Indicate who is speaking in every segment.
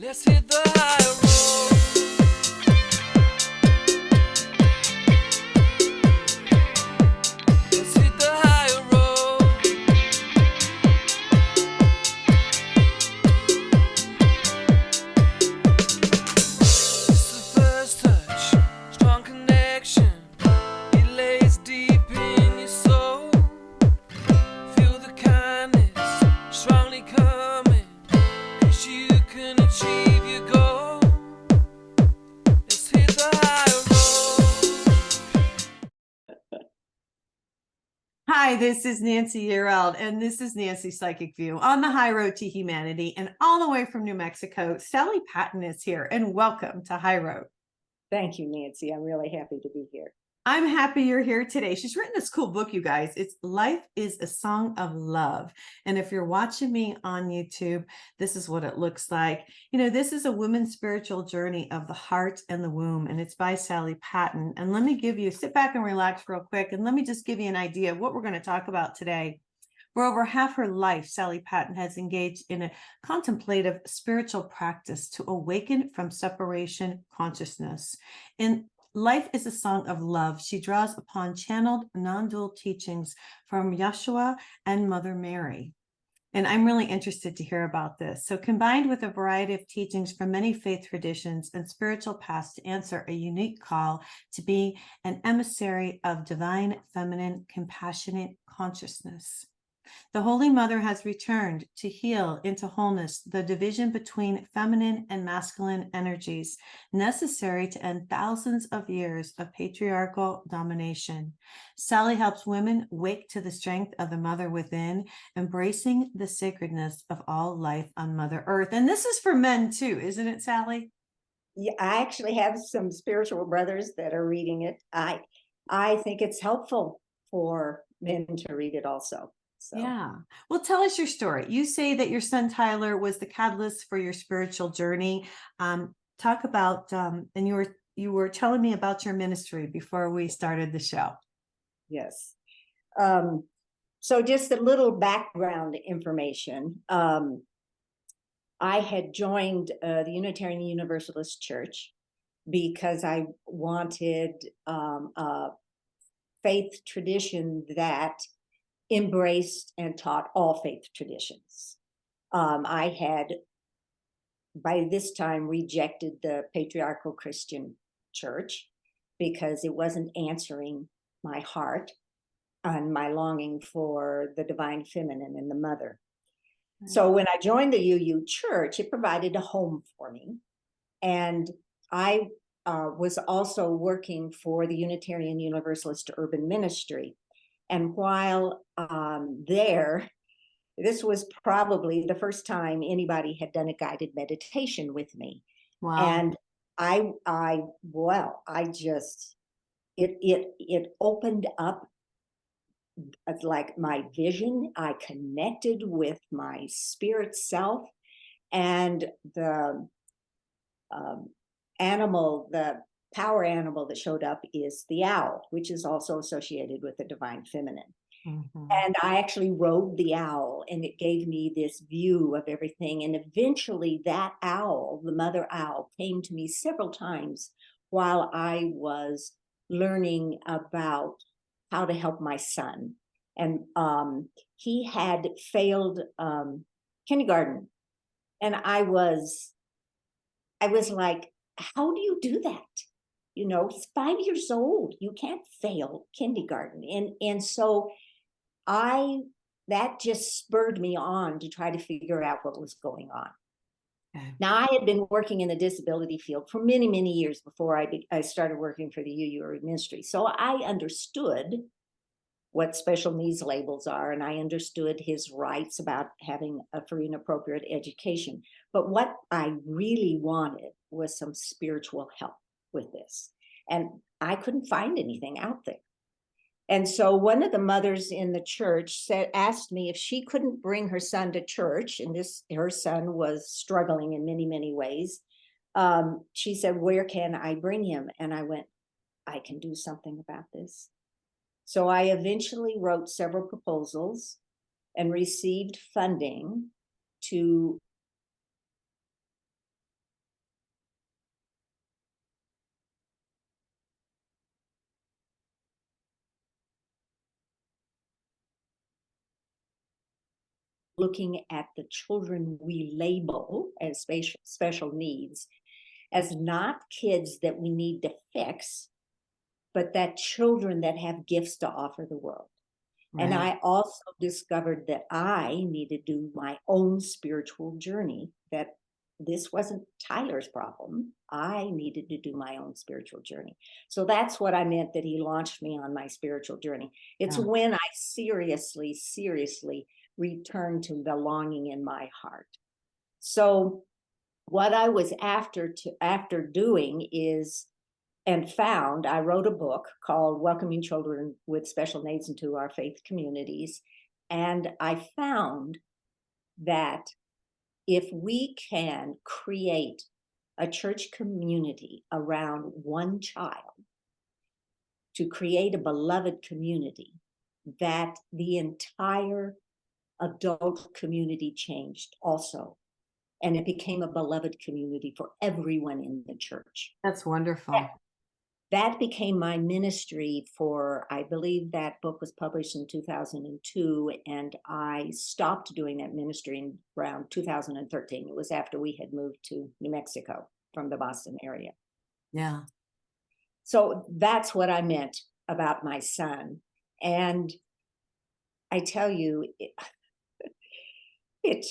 Speaker 1: Let's hit the high road. Let's hit the high road. It's the first touch, strong connection. It lays deep in your soul. Feel the kindness strongly coming. 'Cause you can achieve your goal. Let's hit the high road.
Speaker 2: Hi, this is Nancy Yeareld, and this is Nancy's Psychic View on the High Road to Humanity. And all the way from New Mexico, Sally Patton is here, and welcome to High Road.
Speaker 3: Thank you, Nancy. I'm really happy to be here.
Speaker 2: I'm happy you're here today. She's written this cool book, you guys. It's Life is a Song of Love. And if you're watching me on YouTube, this is what it looks like. You know, this is a woman's spiritual journey of the heart and the womb, and it's by Sally Patton. And let me sit back and relax real quick, and let me just give you an idea of what we're going to talk about today. For over half her life, Sally Patton has engaged in a contemplative spiritual practice to awaken from separation consciousness. In Life is a Song of Love, she draws upon channeled non-dual teachings from Yeshua and Mother Mary. And I'm really interested to hear about this. So combined with a variety of teachings from many faith traditions and spiritual paths to answer a unique call to be an emissary of divine, feminine, compassionate consciousness. The Holy Mother has returned to heal into wholeness the division between feminine and masculine energies necessary to end thousands of years of patriarchal domination. Sally helps women wake to the strength of the mother within, embracing the sacredness of all life on Mother Earth. And this is for men too, isn't it, Sally?
Speaker 3: Yeah, I actually have some spiritual brothers that are reading it. I think it's helpful for men to read it also. So.
Speaker 2: Yeah. Well, tell us your story. You say that your son Tyler was the catalyst for your spiritual journey. Talk about and you were telling me about your ministry before we started the show.
Speaker 3: Yes. So just a little background information. I had joined the Unitarian Universalist Church because I wanted a faith tradition that embraced and taught all faith traditions. I had, by this time, rejected the patriarchal Christian church because it wasn't answering my heart and my longing for the divine feminine and the mother. Right. So when I joined the UU church, it provided a home for me. And I was also working for the Unitarian Universalist Urban Ministry. And while there, this was probably the first time anybody had done a guided meditation with me.
Speaker 2: Wow.
Speaker 3: And it opened up like my vision. I connected with my spirit self, and the power animal that showed up is the owl, which is also associated with the divine feminine. Mm-hmm. And I actually rode the owl, and it gave me this view of everything. And eventually that owl, the mother owl, came to me several times while I was learning about how to help my son. And he had failed kindergarten. And I was like, how do you do that? You know, he's 5 years old. You can't fail kindergarten. And so that just spurred me on to try to figure out what was going on. Okay. Now, I had been working in the disability field for many, many years before I started working for the UU Ministry. So I understood what special needs labels are, and I understood his rights about having a free and appropriate education. But what I really wanted was some spiritual help with this. And I couldn't find anything out there. And so one of the mothers in the church asked me if she couldn't bring her son to church, and her son was struggling in many, many ways. She said, where can I bring him? And I went, I can do something about this. So I eventually wrote several proposals and received funding to looking at the children we label as special needs as not kids that we need to fix, but that children that have gifts to offer the world. And
Speaker 2: Right.
Speaker 3: I also discovered that I needed to do my own spiritual journey, that this wasn't Tyler's problem. I needed to do my own spiritual journey. So that's what I meant that he launched me on my spiritual journey. It's
Speaker 2: Yeah.
Speaker 3: when I seriously, seriously returned to the longing in my heart. So what I was after doing is, and found, I wrote a book called Welcoming Children with Special Needs into Our Faith Communities. And I found that if we can create a church community around one child, to create a beloved community, that the entire adult community changed also. And it became a beloved community for everyone in the church.
Speaker 2: That's wonderful.
Speaker 3: That became my ministry for, I believe that book was published in 2002, and I stopped doing that ministry in around 2013. It was after we had moved to New Mexico from the Boston area.
Speaker 2: Yeah.
Speaker 3: So that's what I meant about my son. And I tell you, it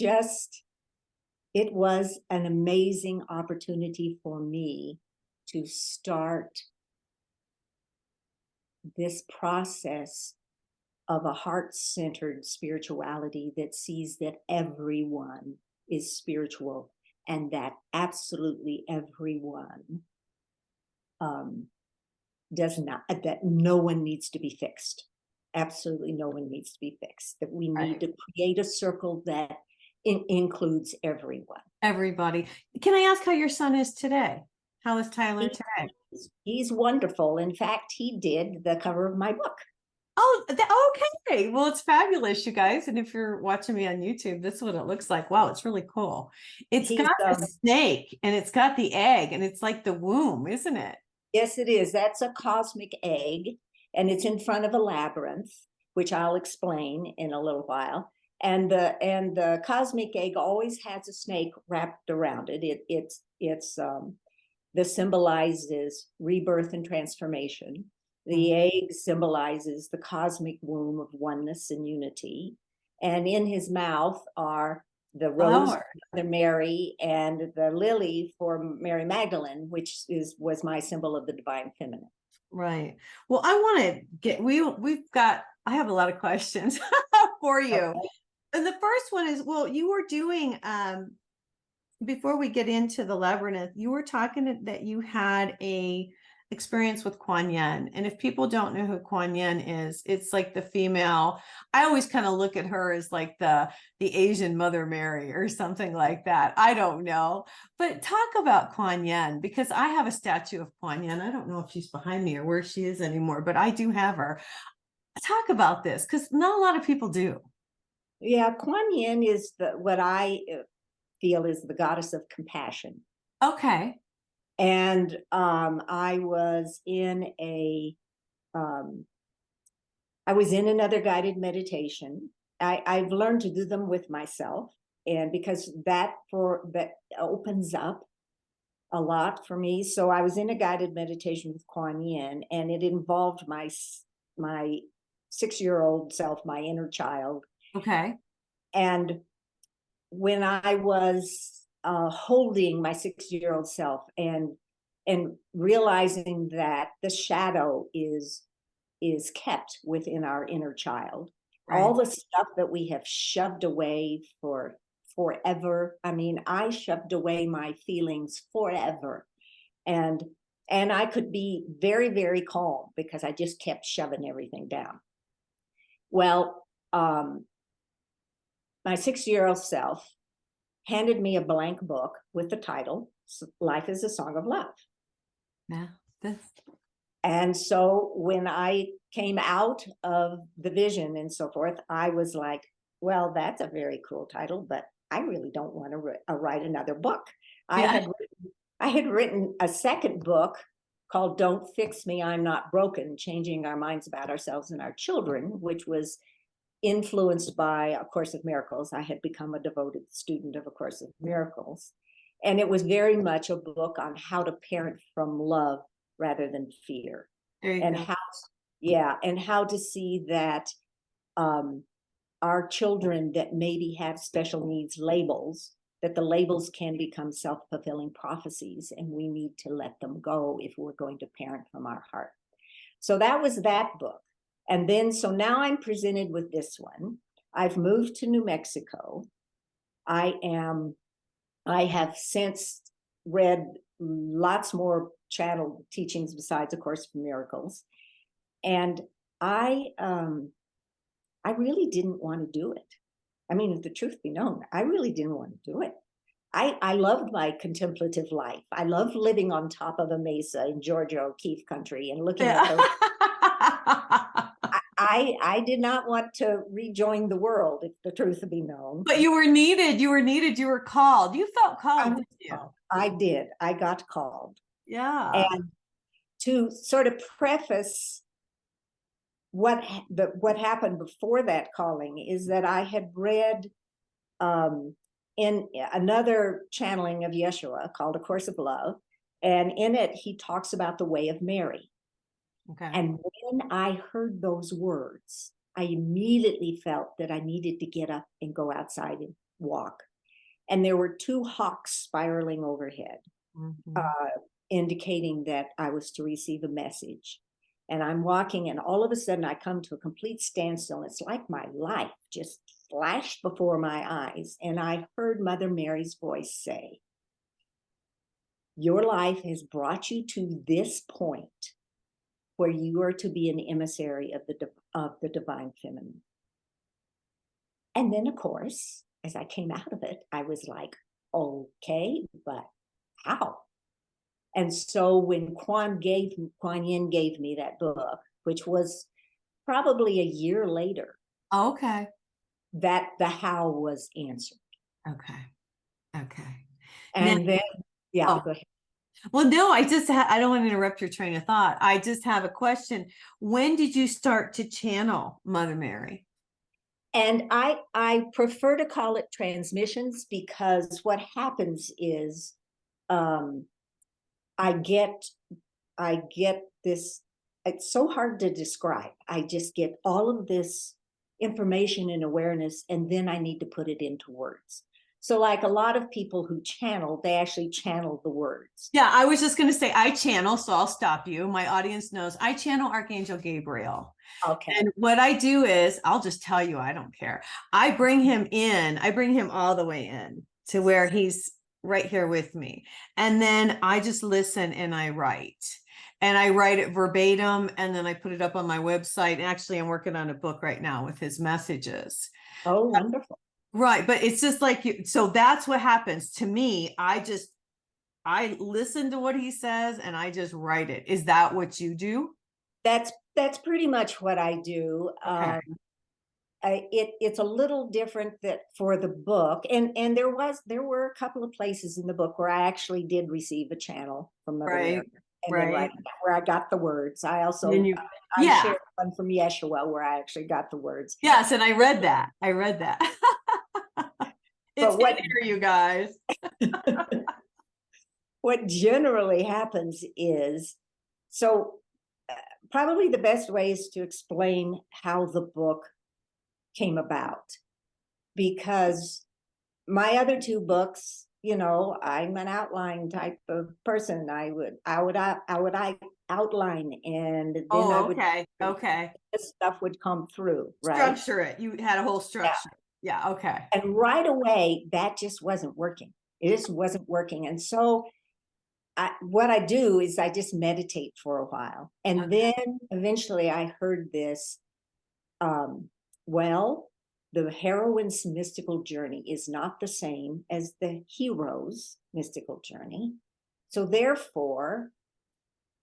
Speaker 3: was an amazing opportunity for me to start this process of a heart-centered spirituality that sees that everyone is spiritual and that absolutely everyone that no one needs to be fixed. Absolutely no one needs to be fixed. That we need to create a circle that includes everyone.
Speaker 2: Everybody. Can I ask how your son is today? How is Tyler today?
Speaker 3: He's wonderful. In fact, he did the cover of my book.
Speaker 2: Oh, okay. Well, it's fabulous, you guys. And if you're watching me on YouTube, this is what it looks like. Wow, it's really cool. It's got the snake and it's got the egg and it's like the womb, isn't it?
Speaker 3: Yes, it is. That's a cosmic egg, and it's in front of a labyrinth, which I'll explain in a little while. And the cosmic egg always has a snake wrapped around it. This symbolizes rebirth and transformation. The egg symbolizes the cosmic womb of oneness and unity. And in his mouth are the rose for Mother Mary and the lily for Mary Magdalene, which was my symbol of the divine feminine.
Speaker 2: Right. Well, I want to get, I have a lot of questions for you. Okay. And the first one is, well, you were doing, before we get into the labyrinth, you were talking that you had a experience with Kuan Yin. And if people don't know who Kuan Yin is, it's like the female, I always kind of look at her as like the Asian Mother Mary or something like that. I don't know, but talk about Kuan Yin, because I have a statue of Kuan Yin. I don't know if she's behind me or where she is anymore, but I do have her. Talk about this, because not a lot of people do.
Speaker 3: Yeah, Kuan Yin is what I feel is the goddess of compassion.
Speaker 2: Okay.
Speaker 3: And I was in another guided meditation. I've learned to do them with myself, and because that opens up a lot for me. So I was in a guided meditation with Kuan Yin, and it involved my 6-year-old self, my inner child.
Speaker 2: Okay.
Speaker 3: And when I was holding my 6-year-old self and realizing that the shadow is kept within our inner child, right. All the stuff that we have shoved away forever. I mean, I shoved away my feelings forever, and I could be very, very calm because I just kept shoving everything down. Well, my 6-year-old self handed me a blank book with the title, Life is a Song of Love.
Speaker 2: Yeah.
Speaker 3: And so when I came out of the vision and so forth, I was like, well, that's a very cool title, but I really don't want to write another book. Yeah. I had written a second book called Don't Fix Me, I'm Not Broken, Changing Our Minds About Ourselves and Our Children, which was influenced by A Course of Miracles. I had become a devoted student of A Course of Miracles. And it was very much a book on how to parent from love rather than fear.
Speaker 2: There you
Speaker 3: And
Speaker 2: go.
Speaker 3: how to see that our children that maybe have special needs labels, that the labels can become self-fulfilling prophecies, and we need to let them go if we're going to parent from our heart. So that was that book. And then, so now I'm presented with this one. I've moved to New Mexico. I have since read lots more channel teachings besides A Course in Miracles. And I really didn't want to do it. I mean, if the truth be known, I really didn't want to do it. I loved my contemplative life. I loved living on top of a mesa in Georgia O'Keeffe country and looking at those. I did not want to rejoin the world, if the truth be known.
Speaker 2: But you were needed. You were needed. You were called. You felt called, didn't you?
Speaker 3: I did. I got called.
Speaker 2: Yeah.
Speaker 3: And to sort of preface what happened before that calling is that I had read in another channeling of Yeshua called A Course of Love, and in it he talks about the way of Mary.
Speaker 2: Okay.
Speaker 3: And when I heard those words, I immediately felt that I needed to get up and go outside and walk. And there were two hawks spiraling overhead, indicating that I was to receive a message. And I'm walking, and all of a sudden I come to a complete standstill. It's like my life just flashed before my eyes. And I heard Mother Mary's voice say, "Your life has brought you to this point where you are to be an emissary of the divine feminine." And then, of course, as I came out of it, I was like, okay, but how? And so when Kuan Yin gave me that book, which was probably a year later,
Speaker 2: Okay.
Speaker 3: that the how was answered.
Speaker 2: Okay. Okay.
Speaker 3: And
Speaker 2: Now,
Speaker 3: then, go ahead.
Speaker 2: well, no, I don't want to interrupt your train of thought. I just have a question. When did you start to channel Mother Mary?
Speaker 3: And I prefer to call it transmissions, because what happens is I get this, it's so hard to describe. I just get all of this information and awareness, and then I need to put it into words. So like a lot of people who channel, they actually channel the words.
Speaker 2: Yeah, I was just going to say I channel, so I'll stop you. My audience knows I channel Archangel Gabriel.
Speaker 3: Okay.
Speaker 2: And what I do is, I'll just tell you, I don't care. I bring him in. I bring him all the way in to where he's right here with me. And then I just listen and I write. And I write it verbatim, and then I put it up on my website. And actually, I'm working on a book right now with his messages.
Speaker 3: Oh, wonderful.
Speaker 2: Right. But it's just like you. So that's what happens to me. I listen to what he says and I just write it. Is that what you do?
Speaker 3: That's pretty much what I do.
Speaker 2: Okay.
Speaker 3: It's a little different that for the book, and there were a couple of places in the book where I actually did receive a channel from Mother Mary, and then where I got the words. I also shared one from Yeshua where I actually got the words.
Speaker 2: Yes, and I read that. It's in here, you guys.
Speaker 3: What generally happens is, so probably the best way is to explain how the book came about, because my other two books, I'm an outline type of person. I would outline, and then this stuff would come through, right?
Speaker 2: Structure it. You had a whole structure. Yeah. Okay.
Speaker 3: And right away, that just wasn't working. It just wasn't working. And so what I do is I just meditate for a while. And then eventually I heard this, the heroine's mystical journey is not the same as the hero's mystical journey. So therefore,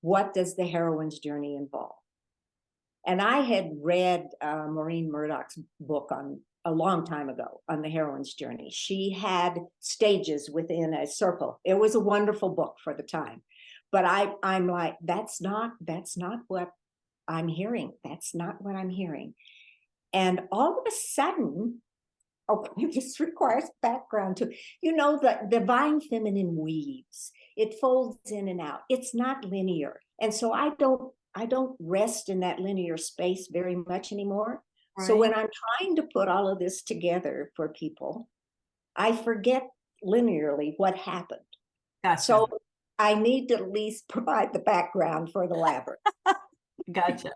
Speaker 3: what does the heroine's journey involve? And I had read Maureen Murdoch's book a long time ago on the heroine's journey. She had stages within a circle. It was a wonderful book for the time. But I'm like, that's not what I'm hearing. That's not what I'm hearing. And all of a sudden, oh, this requires background too. You know, the divine feminine weaves. It folds in and out. It's not linear. And so I don't rest in that linear space very much anymore.
Speaker 2: Right.
Speaker 3: So when I'm trying to put all of this together for people, I forget linearly what happened.
Speaker 2: Gotcha.
Speaker 3: So I need to at least provide the background for the labyrinth.
Speaker 2: Gotcha.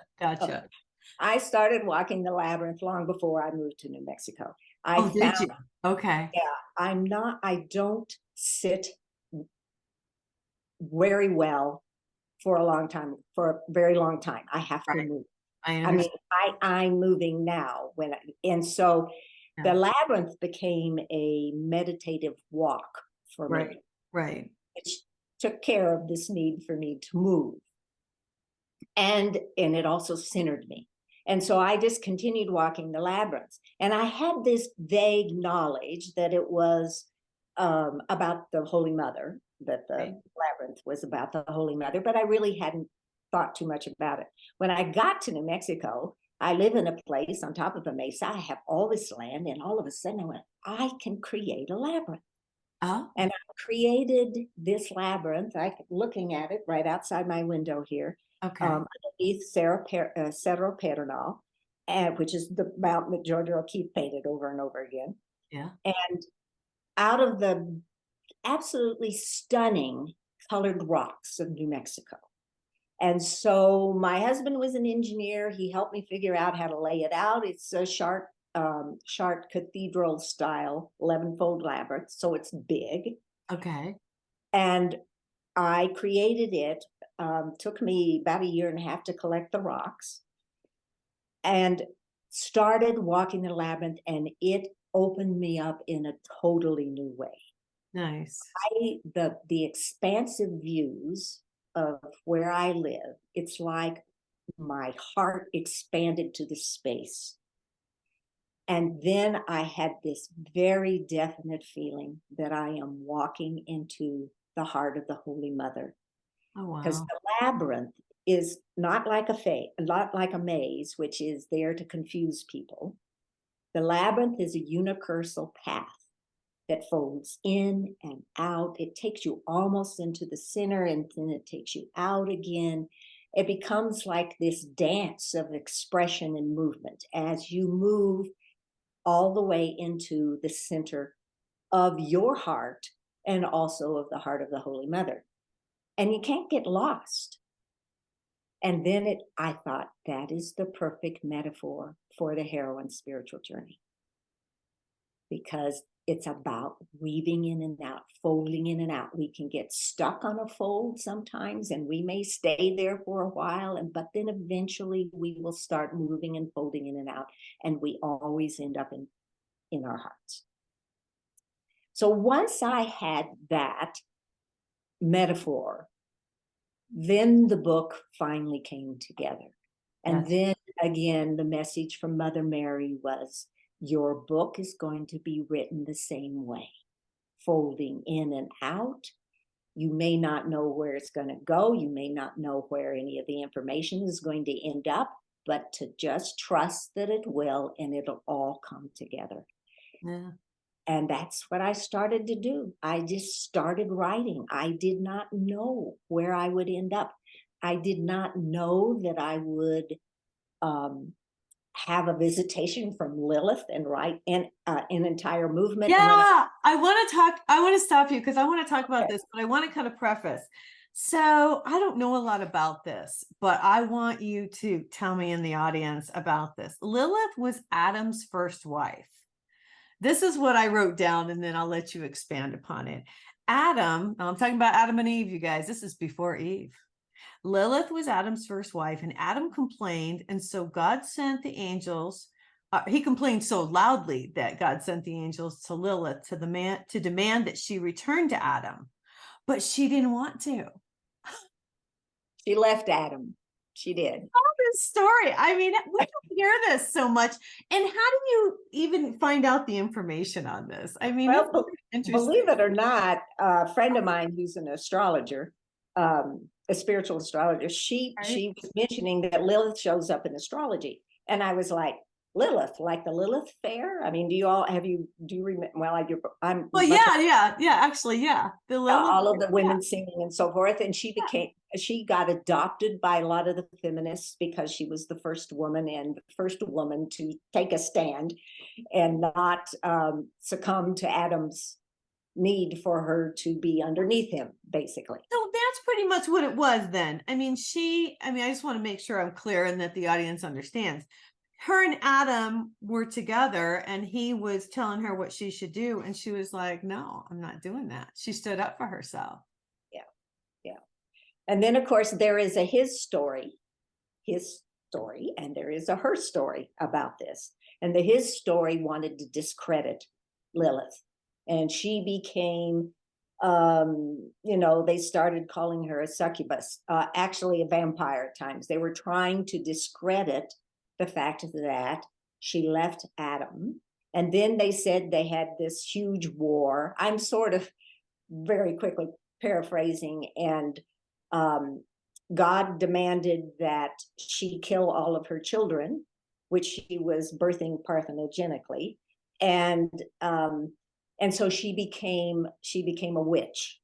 Speaker 3: I started walking the labyrinth long before I moved to New Mexico.
Speaker 2: Did you? Okay.
Speaker 3: Yeah, I don't sit very well for a very long time. I have to move. I mean, I'm moving now and so the labyrinth became a meditative walk for me.
Speaker 2: Right.
Speaker 3: Which took care of this need for me to move. And it also centered me. And so I just continued walking the labyrinth. And I had this vague knowledge that it was about the Holy Mother, that the labyrinth was about the Holy Mother, but I really hadn't thought too much about it. When I got to New Mexico, I live in a place on top of a mesa. I have all this land, and all of a sudden I went, I can create a labyrinth.
Speaker 2: Oh.
Speaker 3: And I created this labyrinth. I'm looking at it right outside my window here.
Speaker 2: Okay.
Speaker 3: Underneath Cerro Pedernal, which is the mountain that Georgia O'Keeffe painted over and over again.
Speaker 2: Yeah.
Speaker 3: And out of the absolutely stunning colored rocks of New Mexico. And so my husband was an engineer. He helped me figure out how to lay it out. It's a Chartres cathedral style 11-fold labyrinth, so it's big.
Speaker 2: Okay.
Speaker 3: And I created it. Took me about 1.5 years to collect the rocks, and started walking the labyrinth, and it opened me up in a totally new way.
Speaker 2: Nice.
Speaker 3: The expansive views of where I live, it's like my heart expanded to the space. And then I had this very definite feeling that I am walking into the heart of the Holy Mother.
Speaker 2: Oh, wow.
Speaker 3: Because the labyrinth is not like a maze, which is there to confuse people. The labyrinth is a unicursal path that folds in and out. It takes you almost into the center, and then it takes you out again. It becomes like this dance of expression and movement as you move all the way into the center of your heart and also of the heart of the Holy Mother. And you can't get lost. And then I thought, that is the perfect metaphor for the heroine's spiritual journey. Because it's about weaving in and out, folding in and out. We can get stuck on a fold sometimes, and we may stay there for a while, but then eventually we will start moving and folding in and out, and we always end up in our hearts. So once I had that metaphor, then the book finally came together. And then again, the message from Mother Mary was, your book is going to be written the same way, folding in and out. You may not know where it's going to go. You may not know where any of the information is going to end up, but to just trust that it will, and it'll all come together.
Speaker 2: Yeah.
Speaker 3: And that's what I started to do. I just started writing. I did not know where I would end up. I did not know that I would have a visitation from Lilith and write an entire movement.
Speaker 2: Yeah, I want to stop you because I want to talk about this, but I want to kind of preface. So I don't know a lot about this, but I want you to tell me in the audience about this. Lilith was Adam's first wife. This is what I wrote down, and then I'll let you expand upon it. I'm talking about Adam and Eve, you guys. This is before Eve. Lilith was Adam's first wife, and Adam complained, and so God sent the angels. He complained so loudly that God sent the angels to Lilith to demand that she return to Adam, but she didn't want to.
Speaker 3: She left Adam. She did.
Speaker 2: Oh, this story. I mean, we don't hear this so much. And how do you even find out the information on this? I mean,
Speaker 3: well, believe it or not, a friend of mine who's an astrologer, a spiritual astrologer, she was mentioning that Lilith shows up in astrology. And I was like, Lilith, like the Lilith fair. I mean, do you remember? Well, I'm
Speaker 2: Well,
Speaker 3: much
Speaker 2: yeah. Actually, yeah. The Lilith.
Speaker 3: all of the
Speaker 2: Yeah.
Speaker 3: women singing and so forth. And she got adopted by a lot of the feminists because she was the first woman to take a stand and not succumb to Adam's need for her to be underneath him, basically.
Speaker 2: So that's pretty much what it was then. I mean, I just want to make sure I'm clear and that the audience understands. Her and Adam were together and he was telling her what she should do. And she was like, no, I'm not doing that. She stood up for herself.
Speaker 3: Yeah. Yeah. And then, of course, there is a his story, and there is a her story about this. And the his story wanted to discredit Lilith. And she became, they started calling her a succubus, actually a vampire at times. They were trying to discredit the fact that she left Adam. And then they said they had this huge war. I'm sort of very quickly paraphrasing. And God demanded that she kill all of her children, which she was birthing parthenogenically. And so she became a witch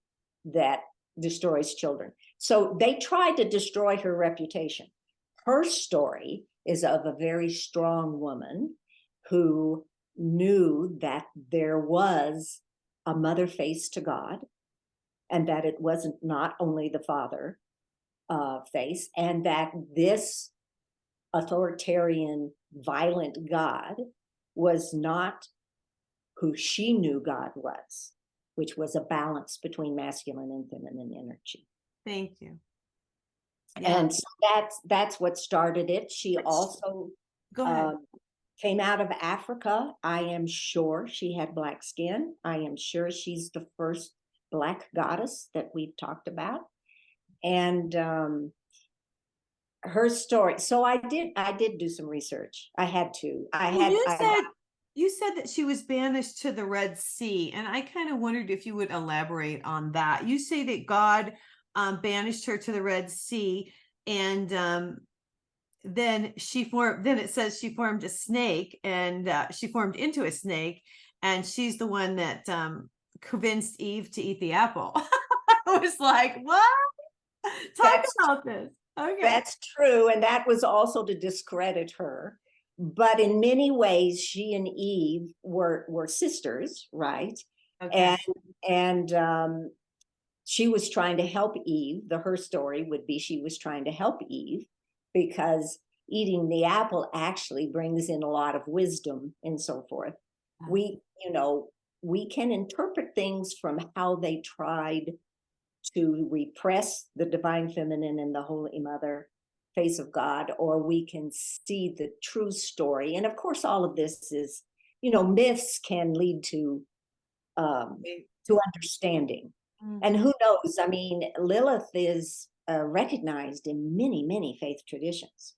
Speaker 3: that destroys children. So they tried to destroy her reputation. Her story is of a very strong woman who knew that there was a mother face to God, and that it wasn't not only the father face, and that this authoritarian, violent God was not who she knew God was, which was a balance between masculine and feminine energy.
Speaker 2: Thank you. Yeah.
Speaker 3: And so that's what started it. She also came out of Africa. I am sure she had black skin. I am sure she's the first Black goddess that we've talked about. And her story. So I did do some research. I had to.
Speaker 2: You said that she was banished to the Red Sea, and I kind of wondered if you would elaborate on that. You say that God banished her to the Red Sea, and then it says she formed a snake, and she formed into a snake, and she's the one that convinced Eve to eat the apple. I was like, what? Talk about this. Okay.
Speaker 3: That's true. And that was also to discredit her. But in many ways, she and Eve were sisters, right?
Speaker 2: Okay.
Speaker 3: And she was trying to help Eve. Her story would be she was trying to help Eve because eating the apple actually brings in a lot of wisdom and so forth. We can interpret things from how they tried to repress the divine feminine and the Holy Mother face of God, or we can see the true story. And of course, all of this is, myths can lead to understanding. Mm-hmm. And who knows? I mean, Lilith is recognized in many, many faith traditions.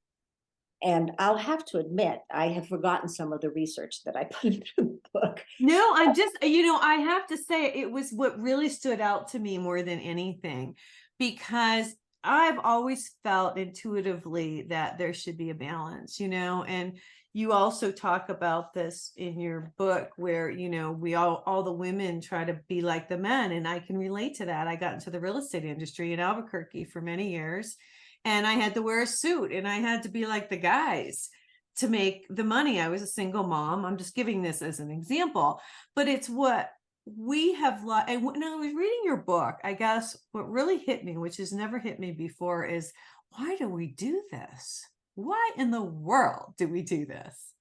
Speaker 3: And I'll have to admit, I have forgotten some of the research that I put into the book.
Speaker 2: No, I'm just, I have to say it was what really stood out to me more than anything, because I've always felt intuitively that there should be a balance, and you also talk about this in your book where, we all the women try to be like the men. And I can relate to that. I got into the real estate industry in Albuquerque for many years. And I had to wear a suit and I had to be like the guys to make the money. I was a single mom. I'm just giving this as an example, but it's what we have. And when I was reading your book, I guess what really hit me, which has never hit me before, is why do we do this? Why in the world do we do this?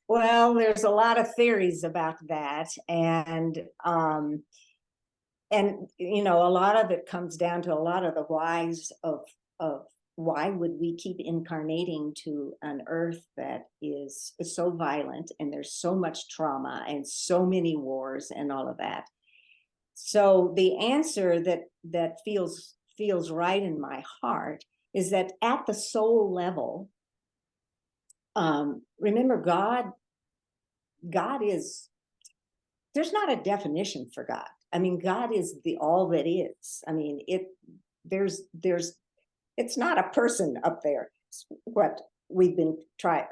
Speaker 3: Well, there's a lot of theories about that. And a lot of it comes down to a lot of the whys of why would we keep incarnating to an earth that is so violent, and there's so much trauma and so many wars and all of that. So the answer that feels right in my heart is that at the soul level, remember, God is, there's not a definition for God. I mean, God is the all that is. I mean, it's not a person up there. What we've been taught.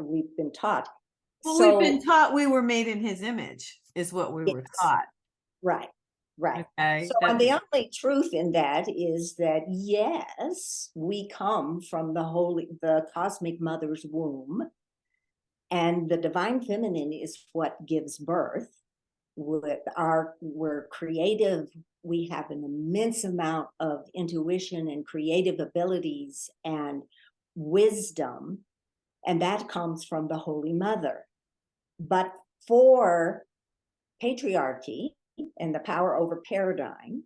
Speaker 2: Well,
Speaker 3: So
Speaker 2: we've been taught we were made in his image, is what we were
Speaker 3: yes,
Speaker 2: taught.
Speaker 3: right, right.
Speaker 2: Okay.
Speaker 3: So, and the only truth in that is that yes, we come from the cosmic mother's womb, and the divine feminine is what gives birth. We're creative. We have an immense amount of intuition and creative abilities and wisdom, and that comes from the Holy Mother. But for patriarchy and the power over paradigm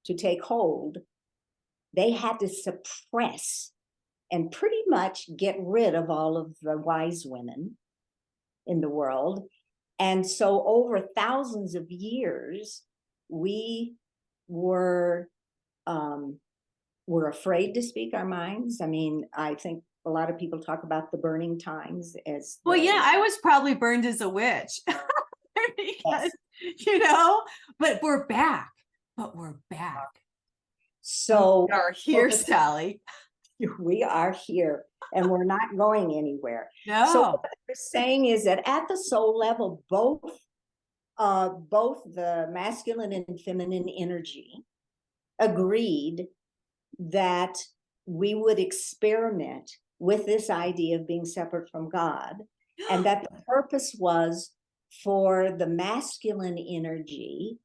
Speaker 3: to take hold, they had to suppress and pretty much get rid of all of the wise women in the world. And so over thousands of years, we were afraid to speak our minds. I mean, I think a lot of people talk about the burning times as
Speaker 2: Well, yeah, I was probably burned as a witch. Because, but we're back.
Speaker 3: So
Speaker 2: We are here, Sally.
Speaker 3: we are here and we're not going anywhere.
Speaker 2: No.
Speaker 3: So what they're saying is that at the soul level, both the masculine and feminine energy agreed that we would experiment with this idea of being separate from God, and that the purpose was for the masculine energy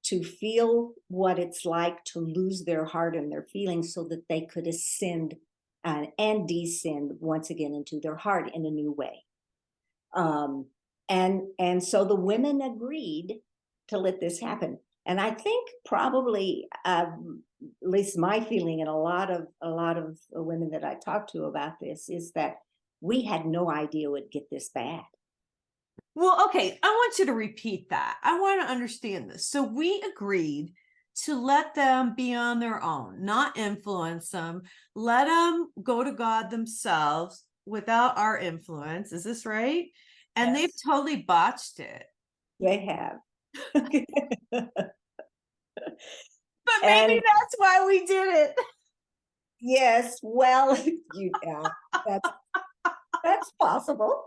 Speaker 3: to feel what it's like to lose their heart and their feelings so that they could ascend and descend once again into their heart in a new way. And so the women agreed to let this happen. And I think probably, at least my feeling, and a lot of women that I talked to about this, is that we had no idea it would get this bad.
Speaker 2: Well, okay, I want you to repeat that. I want to understand this. So we agreed to let them be on their own, not influence them, let them go to God themselves without our influence. Is this right? And
Speaker 3: Yes.
Speaker 2: they've totally botched it.
Speaker 3: They have.
Speaker 2: But maybe that's why we did it.
Speaker 3: Yes, well, that's possible.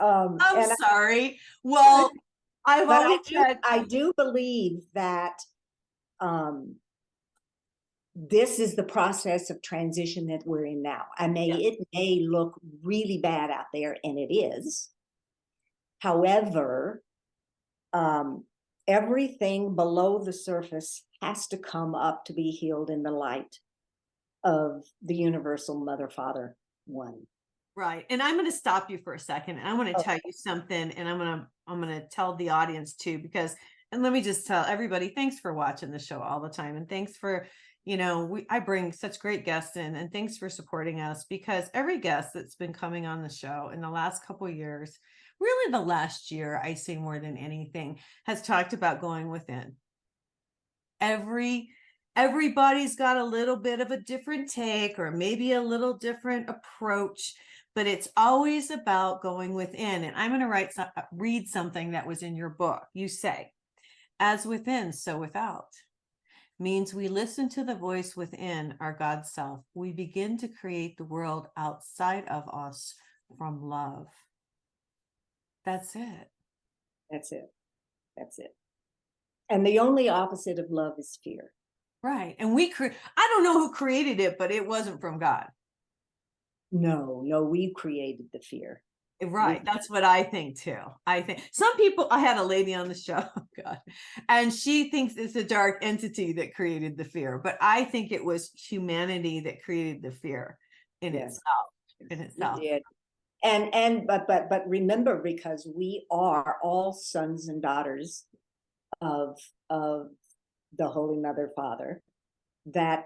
Speaker 2: I'm sorry. Well, I've always said
Speaker 3: I do believe that this is the process of transition that we're in now. It may look really bad out there, and it is. However, everything below the surface has to come up to be healed in the light of the universal mother, father, one.
Speaker 2: right. And I'm going to stop you for a second. And I want to tell you something, and I'm going to tell the audience too, because, and let me just tell everybody, thanks for watching the show all the time. And thanks for, I bring such great guests in, and thanks for supporting us, because every guest that's been coming on the show in the last couple of years, really the last year, I say more than anything, has talked about going within. Everybody's got a little bit of a different take, or maybe a little different approach, but it's always about going within. And I'm going to read something that was in your book. You say, as within, so without, means we listen to the voice within our God self. We begin to create the world outside of us from love. That's it.
Speaker 3: That's it. That's it. And the only opposite of love is fear.
Speaker 2: Right. And I don't know who created it, but it wasn't from God.
Speaker 3: No, we created the fear.
Speaker 2: Right. That's what I think too. I think some people, I had a lady on the show, oh God, and she thinks it's a dark entity that created the fear, but I think it was humanity that created the fear in itself.
Speaker 3: It did. But remember, because we are all sons and daughters of the Holy Mother Father, that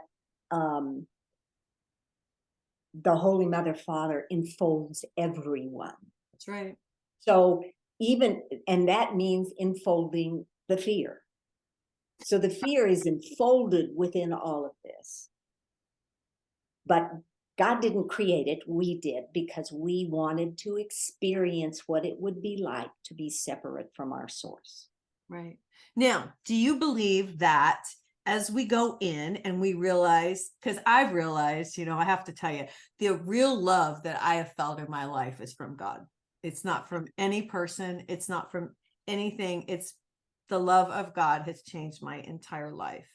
Speaker 3: the Holy Mother Father enfolds everyone.
Speaker 2: That's right.
Speaker 3: So and that means enfolding the fear. So the fear is enfolded within all of this. But God didn't create it, we did, because we wanted to experience what it would be like to be separate from our source.
Speaker 2: Right. Now, do you believe that as we go in and we realize, because I've realized, I have to tell you, the real love that I have felt in my life is from God. It's not from any person. It's not from anything. It's the love of God has changed my entire life.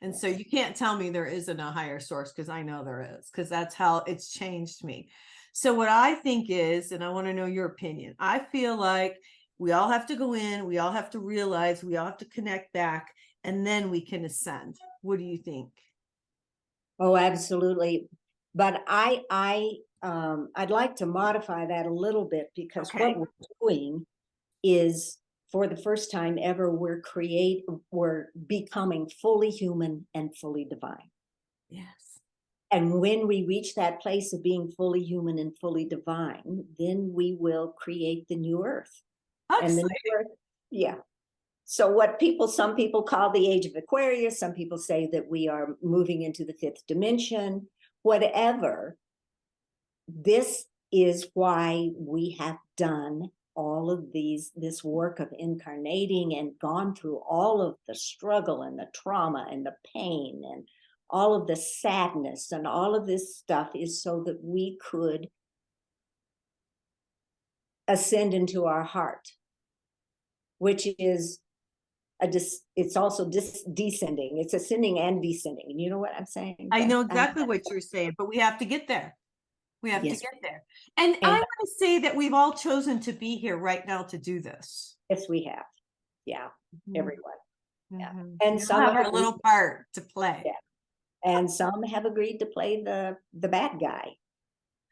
Speaker 2: And so you can't tell me there isn't a higher source, because I know there is, because that's how it's changed me. So what I think is, and I want to know your opinion, I feel like we all have to go in, we all have to realize, we all have to connect back, and then we can ascend. What do you think?
Speaker 3: Oh, absolutely. But I'd like to modify that a little bit, because
Speaker 2: Okay.
Speaker 3: what we're doing is, for the first time ever, we're becoming fully human and fully divine.
Speaker 2: Yes.
Speaker 3: And when we reach that place of being fully human and fully divine, then we will create the new earth. And the new earth, yeah. So some people call the age of Aquarius, some people say that we are moving into the fifth dimension, whatever. This is why we have done all of this work of incarnating and gone through all of the struggle and the trauma and the pain and all of the sadness and all of this stuff, is so that we could ascend into our heart, which is it's also descending. It's ascending and descending. You know what I'm saying?
Speaker 2: I know exactly what you're saying, but we have to get there. We have to
Speaker 3: Yes.
Speaker 2: get there. And I want to say that we've all chosen to be here right now to do this.
Speaker 3: Yes, we have. Yeah,
Speaker 2: Mhm.
Speaker 3: everyone. Yeah.
Speaker 2: Mhm.
Speaker 3: And
Speaker 2: We all
Speaker 3: some
Speaker 2: have
Speaker 3: have
Speaker 2: our little part to play.
Speaker 3: Yeah. And some have agreed to play the bad guy,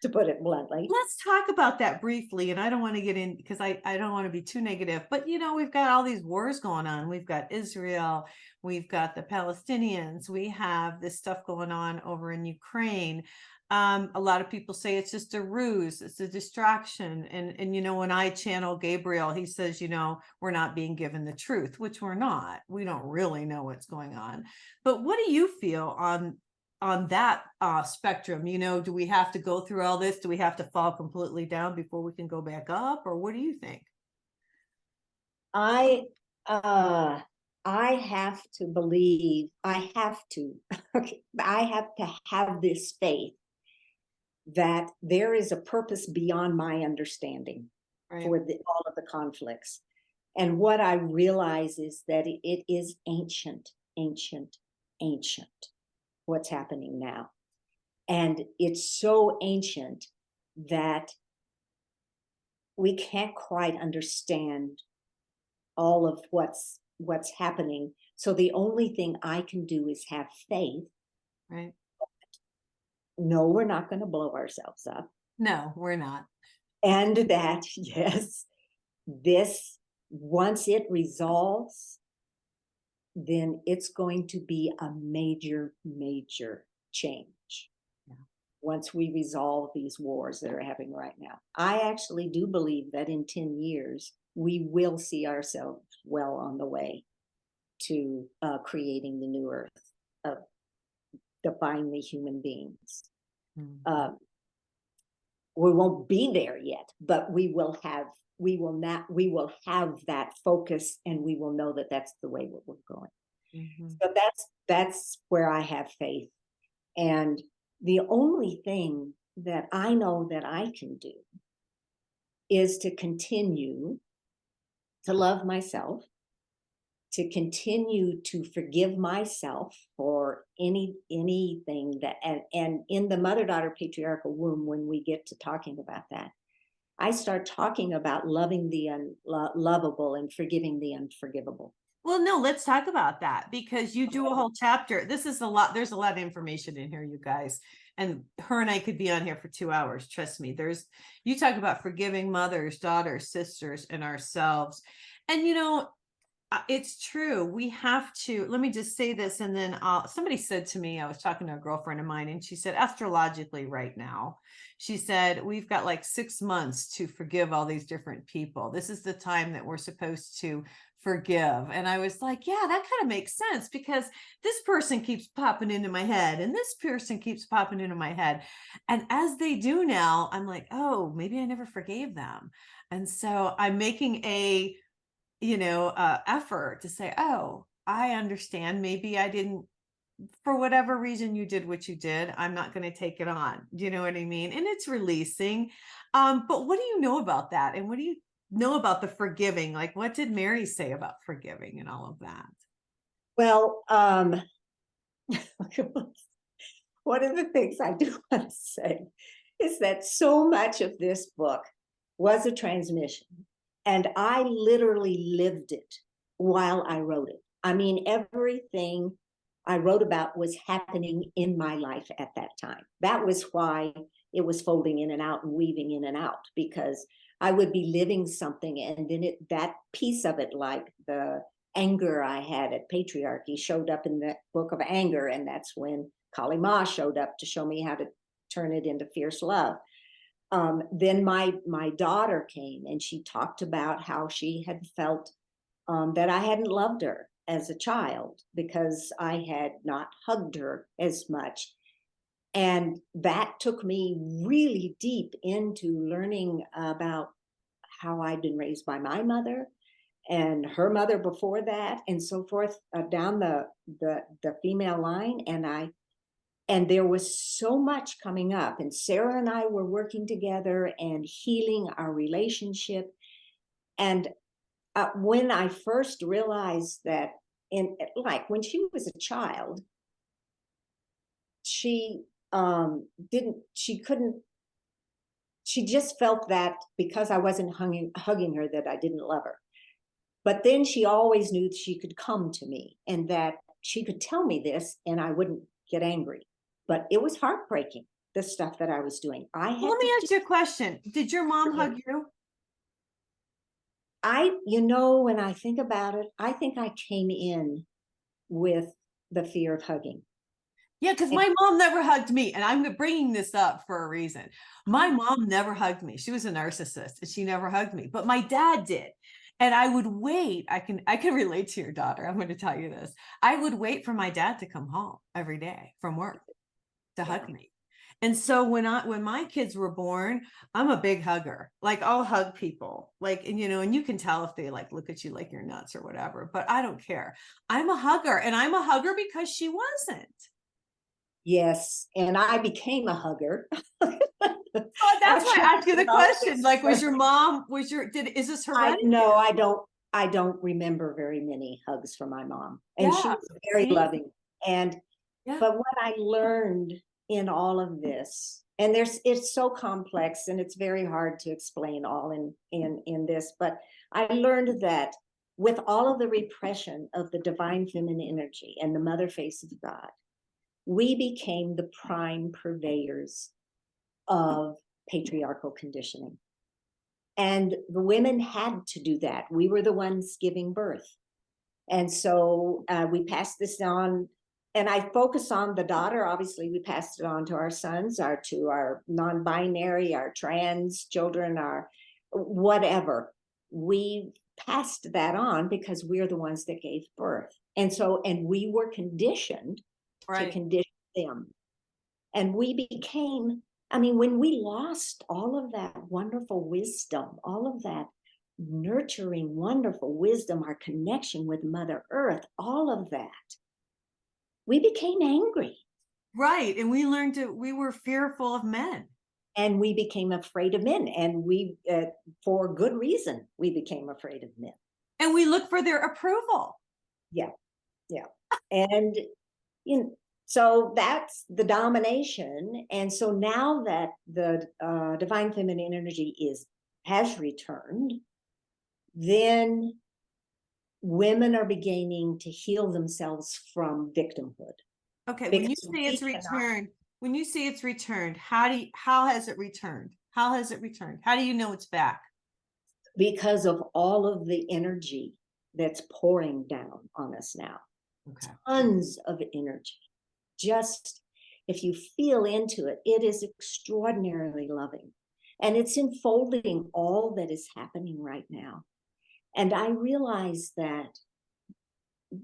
Speaker 3: to put it bluntly.
Speaker 2: Let's talk about that briefly. And I don't want to get in, because I don't want to be too negative, but we've got all these wars going on. We've got Israel, we've got the Palestinians, we have this stuff going on over in Ukraine. A lot of people say it's just a ruse, it's a distraction. And when I channel Gabriel, he says, we're not being given the truth, which we're not. We don't really know what's going on. But what do you feel on that spectrum? Do we have to go through all this? Do we have to fall completely down before we can go back up? Or what do you think?
Speaker 3: I have to believe, I have to have this faith that there is a purpose beyond my understanding. Right. For all of the conflicts. And what I realize is that it is ancient, what's happening now. And it's so ancient that we can't quite understand all of what's happening. So the only thing I can do is have faith.
Speaker 2: Right.
Speaker 3: No, we're not going to blow ourselves up.
Speaker 2: No, we're not.
Speaker 3: And that, yes, this, once it resolves, then it's going to be a major, major change. Yeah. Once we resolve these wars that are happening right now. I actually do believe that in 10 years, we will see ourselves well on the way to creating the new earth of divinely human beings. Mm-hmm. We won't be there yet, but we will have that focus, and we will know that that's the way we're going. Mm-hmm. So that's where I have faith. And the only thing that I know that I can do is to continue to love myself, to continue to forgive myself for anything that, and in the mother-daughter patriarchal womb, when we get to talking about that, I start talking about loving the unlovable and forgiving the unforgivable.
Speaker 2: Well, no, let's talk about that, because you do a whole chapter. This is a lot. There's a lot of information in here, you guys. And her and I could be on here for 2 hours. Trust me. You talk about forgiving mothers, daughters, sisters, and ourselves. And, it's true. We have to, let me just say this. And then somebody said to me, I was talking to a girlfriend of mine, and she said, astrologically right now, she said, we've got like 6 months to forgive all these different people. This is the time that we're supposed to forgive. And I was like, yeah, that kind of makes sense, because this person keeps popping into my head and this person keeps popping into my head. And as they do now, I'm like, oh, maybe I never forgave them. And so I'm making a effort to say, oh, I understand. Maybe I didn't, for whatever reason you did what you did. I'm not going to take it on. Do you know what I mean? And it's releasing. But what do you know about that? And what do you know about the forgiving? Like, what did Mary say about forgiving and all of that?
Speaker 3: Well, one of the things I do want to say is that so much of this book was a transmission, and I literally lived it while I wrote it. I mean, everything I wrote about was happening in my life at that time. That was why it was folding in and out and weaving in and out, because I would be living something, and then that piece of it, like the anger I had at patriarchy, showed up in the book of anger, and that's when Kali Ma showed up to show me how to turn it into fierce love. Then my daughter came, and she talked about how she had felt that I hadn't loved her as a child because I had not hugged her as much. And that took me really deep into learning about how I'd been raised by my mother and her mother before that, and so forth, down the female line. And there was so much coming up, and Sarah and I were working together and healing our relationship. And when I first realized that, when she was a child, she just felt that because I wasn't hugging her, that I didn't love her. But then she always knew that she could come to me and that she could tell me this and I wouldn't get angry. But it was heartbreaking, the stuff that I was doing.
Speaker 2: Let me ask you a question. Did your mom hug you?
Speaker 3: When I think about it, I think I came in with the fear of hugging.
Speaker 2: Yeah, because my mom never hugged me, and I'm bringing this up for a reason. My mom never hugged me. She was a narcissist, and she never hugged me. But my dad did, and I would wait. I can relate to your daughter. I'm going to tell you this. I would wait for my dad to come home every day from work to hug me. And so when my kids were born, I'm a big hugger. Like, I'll hug people, like, and you can tell if they like look at you like you're nuts or whatever, but I don't care. I'm a hugger, and I'm a hugger because she wasn't.
Speaker 3: Yes, and I became a hugger.
Speaker 2: Oh, that's why I asked you the question. Like, is this hereditary?
Speaker 3: I don't remember very many hugs from my mom. And
Speaker 2: Yeah,
Speaker 3: she was very
Speaker 2: see?
Speaker 3: loving. And
Speaker 2: Yeah.
Speaker 3: but what I learned in all of this, and it's so complex and it's very hard to explain all in this, but I learned that with all of the repression of the divine feminine energy and the mother face of God, we became the prime purveyors of patriarchal conditioning. And the women had to do that. We were the ones giving birth. And so we passed this on. And I focus on the daughter. Obviously, we passed it on to our sons, to our non-binary, our trans children, our whatever. We passed that on because we're the ones that gave birth. And we were conditioned to condition them. And we became, when we lost all of that wonderful wisdom, all of that nurturing, wonderful wisdom, our connection with Mother Earth, all of that, we became angry.
Speaker 2: Right. And we were fearful of men.
Speaker 3: And we became afraid of men. And we, for good reason, we became afraid of men.
Speaker 2: And we look for their approval.
Speaker 3: Yeah. Yeah. And, so that's the domination. And so now that the divine feminine energy has returned, then women are beginning to heal themselves from victimhood.
Speaker 2: Okay, when you say it's returned, how has it returned? How has it returned? How do you know it's back?
Speaker 3: Because of all of the energy that's pouring down on us now. Okay. Tons of energy. Just if you feel into it, it is extraordinarily loving. And it's enfolding all that is happening right now. And I realize that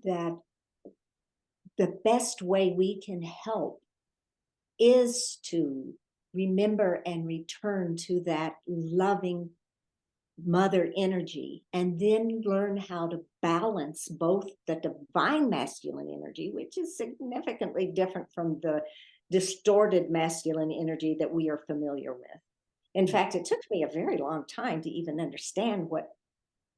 Speaker 3: the best way we can help is to remember and return to that loving mother energy, and then learn how to balance both the divine masculine energy, which is significantly different from the distorted masculine energy that we are familiar with. In fact, it took me a very long time to even understand what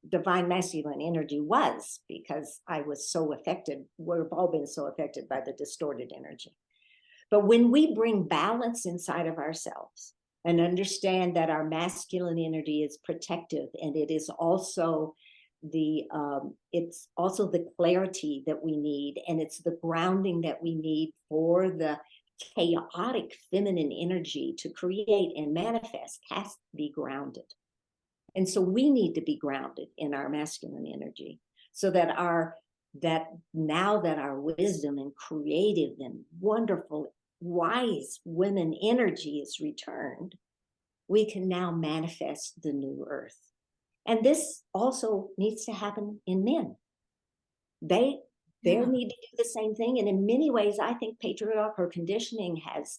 Speaker 3: divine masculine energy was, because I was so affected. We've all been so affected by the distorted energy. But when we bring balance inside of ourselves and understand that our masculine energy is protective, and it is also it's also the clarity that we need, and it's the grounding that we need for the chaotic feminine energy to create and manifest, has to be grounded. And so we need to be grounded in our masculine energy, so that now that our wisdom and creative and wonderful, wise women energy is returned, we can now manifest the new earth. And this also needs to happen in men. They need to do the same thing. And in many ways, I think patriarchal conditioning has,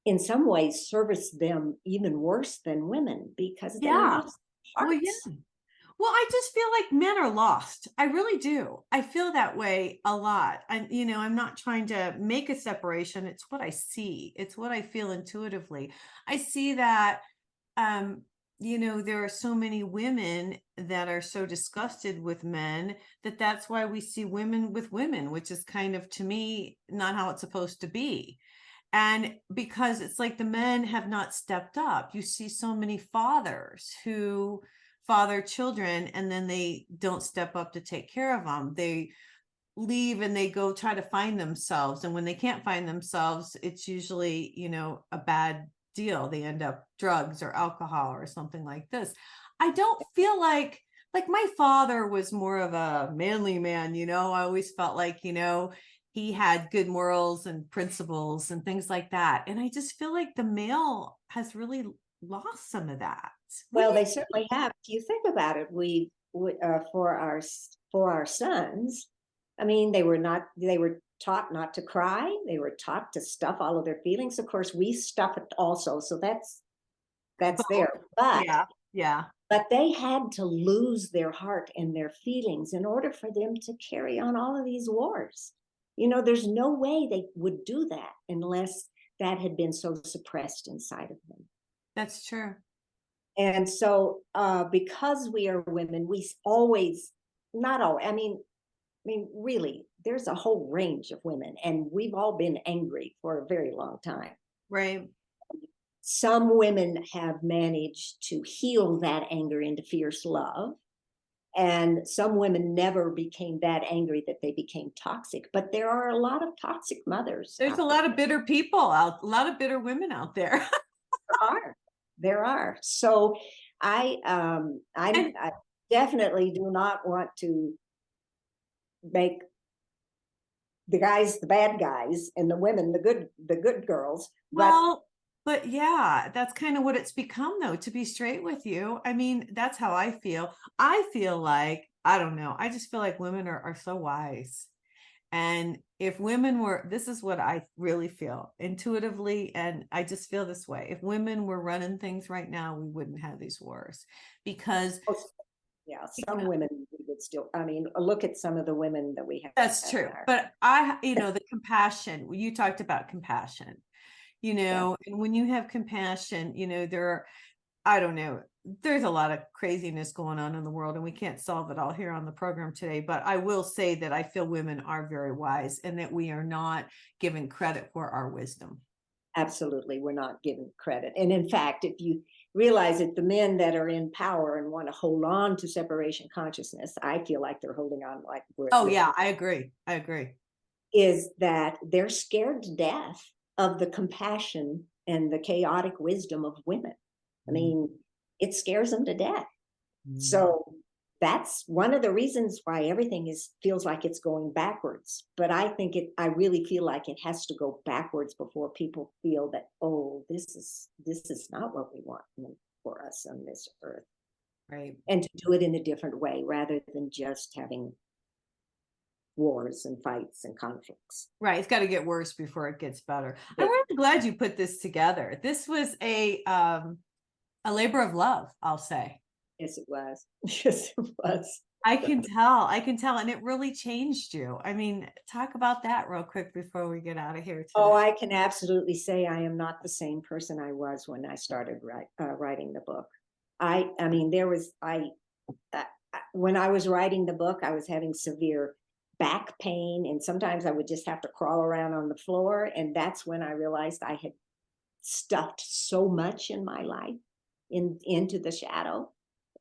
Speaker 3: in some ways, serviced them even worse than women, because they lost hearts.
Speaker 2: Well, yeah. Well, I just feel like men are lost. I really do. I feel that way a lot. And, I'm not trying to make a separation. It's what I see. It's what I feel intuitively. I see that, there are so many women that are so disgusted with men that's why we see women with women, which is kind of, to me, not how it's supposed to be. And because it's like the men have not stepped up. You see so many fathers who father children, and then they don't step up to take care of them. They leave and they go try to find themselves. And when they can't find themselves, it's usually, a bad deal. They end up drugs or alcohol or something like this. I don't feel like my father was more of a manly man, I always felt like, he had good morals and principles and things like that. And I just feel like the male has really lost some of that.
Speaker 3: Well, they certainly have. If you think about it, for our sons, I mean, they were taught not to cry. They were taught to stuff all of their feelings. Of course, we stuff it also. So that's there. But
Speaker 2: yeah.
Speaker 3: But they had to lose their heart and their feelings in order for them to carry on all of these wars. There's no way they would do that unless that had been so suppressed inside of them.
Speaker 2: That's true.
Speaker 3: And so because we are women, we always, not all, I mean, really, there's a whole range of women, and we've all been angry for a very long time.
Speaker 2: Right.
Speaker 3: Some women have managed to heal that anger into fierce love. And some women never became that angry that they became toxic. But there are a lot of toxic mothers.
Speaker 2: There's a lot of bitter people a lot of bitter women out there.
Speaker 3: There are. So I definitely do not want to make the guys the bad guys and the women the good girls.
Speaker 2: But yeah, that's kind of what it's become, though, to be straight with you. I mean, that's how I feel. I feel like, I don't know, I just feel like women are so wise. And if women were, this is what I really feel intuitively, and I just feel this way. If women were running things right now, we wouldn't have these wars, because
Speaker 3: some women would still, look at some of the women that we have.
Speaker 2: That's true. But the compassion, you talked about compassion, and when you have compassion, I don't know, there's a lot of craziness going on in the world, and we can't solve it all here on the program today. But I will say that I feel women are very wise, and that we are not given credit for our wisdom.
Speaker 3: Absolutely. We're not given credit. And in fact, if you realize that the men that are in power and want to hold on to separation consciousness, I feel like they're holding on like
Speaker 2: I agree.
Speaker 3: Is that they're scared to death of the compassion and the chaotic wisdom of women. I mean, it scares them to death. So that's one of the reasons why everything feels like it's going backwards. But I really feel like it has to go backwards before people feel that, oh, this is not what we want for us on this earth.
Speaker 2: Right.
Speaker 3: And to do it in a different way rather than just having wars and fights and conflicts.
Speaker 2: Right. It's got to get worse before it gets better. I'm really glad you put this together. This was a labor of love, I'll say.
Speaker 3: Yes, it was. Yes, it was.
Speaker 2: I can tell. And it really changed you. I mean, talk about that real quick before we get out of here
Speaker 3: Oh,
Speaker 2: today.
Speaker 3: I can absolutely say I am not the same person I was when I started writing the book. I mean, when I was writing the book, I was having severe back pain, and sometimes I would just have to crawl around on the floor. And that's when I realized I had stuffed so much in my life into the shadow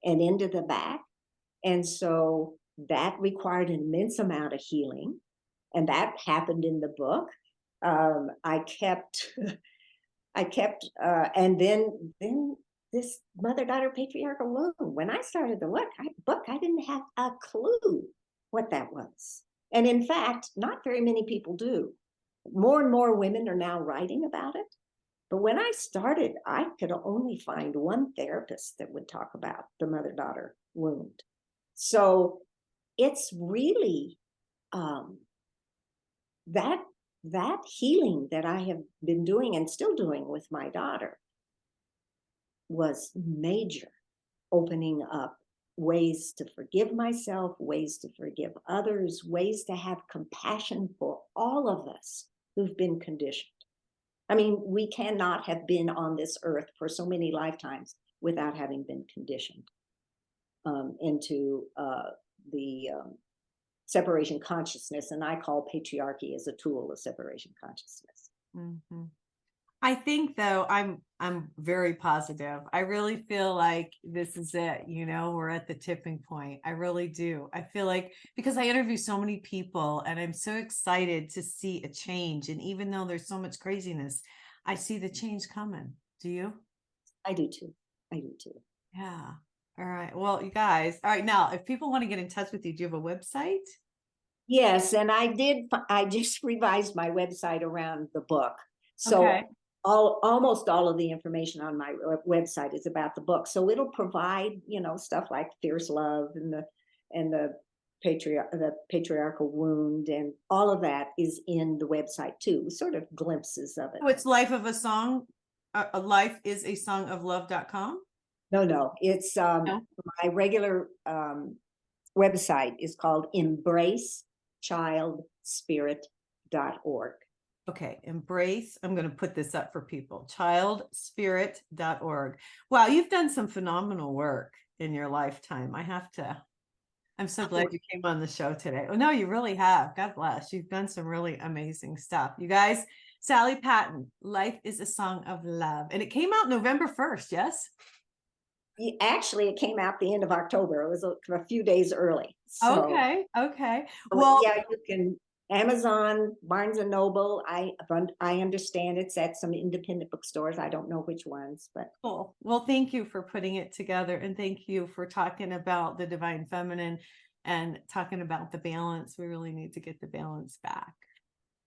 Speaker 3: and into the back. And so that required an immense amount of healing. And that happened in the book. I kept, and then this mother-daughter patriarchal wound. When I started the book, I didn't have a clue what that was. And in fact, not very many people do. More and more women are now writing about it. But when I started, I could only find one therapist that would talk about the mother-daughter wound. So it's really that healing that I have been doing and still doing with my daughter was major, opening up ways to forgive myself, ways to forgive others, ways to have compassion for all of us who've been conditioned. I mean, we cannot have been on this earth for so many lifetimes without having been conditioned into the separation consciousness. And I call patriarchy as a tool of separation consciousness.
Speaker 2: Mm-hmm. I think though, I'm very positive. I really feel like this is it, we're at the tipping point. I really do. I feel like, because I interview so many people and I'm so excited to see a change. And even though there's so much craziness, I see the change coming. Do you?
Speaker 3: I do too. I do too.
Speaker 2: Yeah. All right. Well, you guys, all right. Now, if people want to get in touch with you, do you have a website?
Speaker 3: Yes. And I just revised my website around the book. So
Speaker 2: Okay.
Speaker 3: almost all of the information on my website is about the book. So it'll provide, stuff like fierce love and the patriarchal wound, and all of that is in the website too, sort of glimpses of it.
Speaker 2: So it's Life of a Song, a Life is a Song of Love.com.
Speaker 3: No, it's
Speaker 2: No?
Speaker 3: my regular website is called embracechildspirit.org.
Speaker 2: Okay, embrace. I'm going to put this up for people. Childspirit.org. Wow, you've done some phenomenal work in your lifetime. I'm so glad you came on the show today. Oh, no, you really have. God bless. You've done some really amazing stuff. You guys, Sally Patton, Life is a Song of Love. And it came out November 1st, yes?
Speaker 3: Actually, it came out the end of October. It was a few days early. So,
Speaker 2: okay. Well,
Speaker 3: yeah, you can Amazon, Barnes and Noble. I understand it's at some independent bookstores. I don't know which ones, but
Speaker 2: cool. Well, thank you for putting it together, and thank you for talking about the divine feminine and talking about the balance. We really need to get the balance back.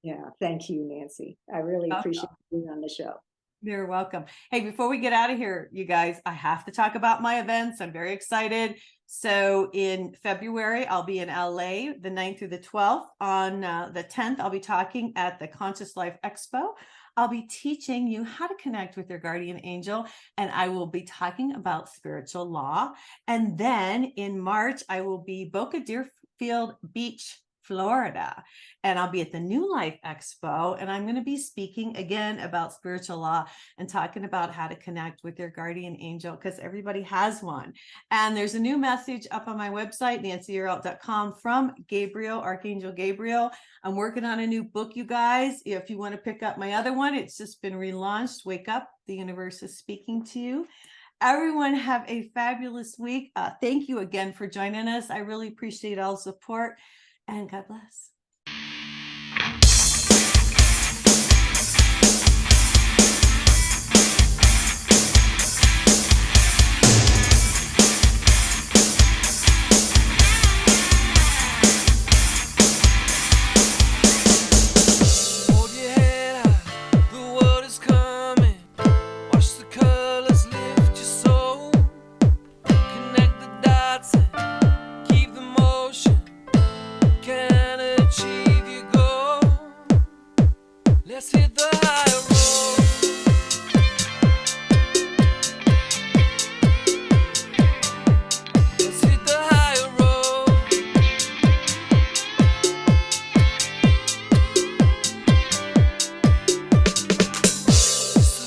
Speaker 3: Yeah, thank you, Nancy. I really appreciate being on the show.
Speaker 2: You're welcome. Hey, before we get out of here, you guys, I have to talk about my events. I'm very excited. So in February, I'll be in LA the 9th through the 12th. On the 10th, I'll be talking at the Conscious Life Expo. I'll be teaching you how to connect with your guardian angel, and I will be talking about spiritual law. And then in March, I will be Boca, Deerfield Beach, Florida, and I'll be at the New Life Expo, and I'm going to be speaking again about spiritual law and talking about how to connect with your guardian angel, because everybody has one. And there's a new message up on my website, nancyyearout.com, from Gabriel, Archangel Gabriel. I'm working on a new book, you guys. If you want to pick up my other one, it's just been relaunched. Wake up, the universe is speaking to you. Everyone have a fabulous week. Thank you again for joining us. I really appreciate all the support. And God bless.
Speaker 1: Hold your head high, the world is coming. Watch the colors lift your soul. Connect the dots and keep the motion. Can achieve your goal. Let's hit the high road.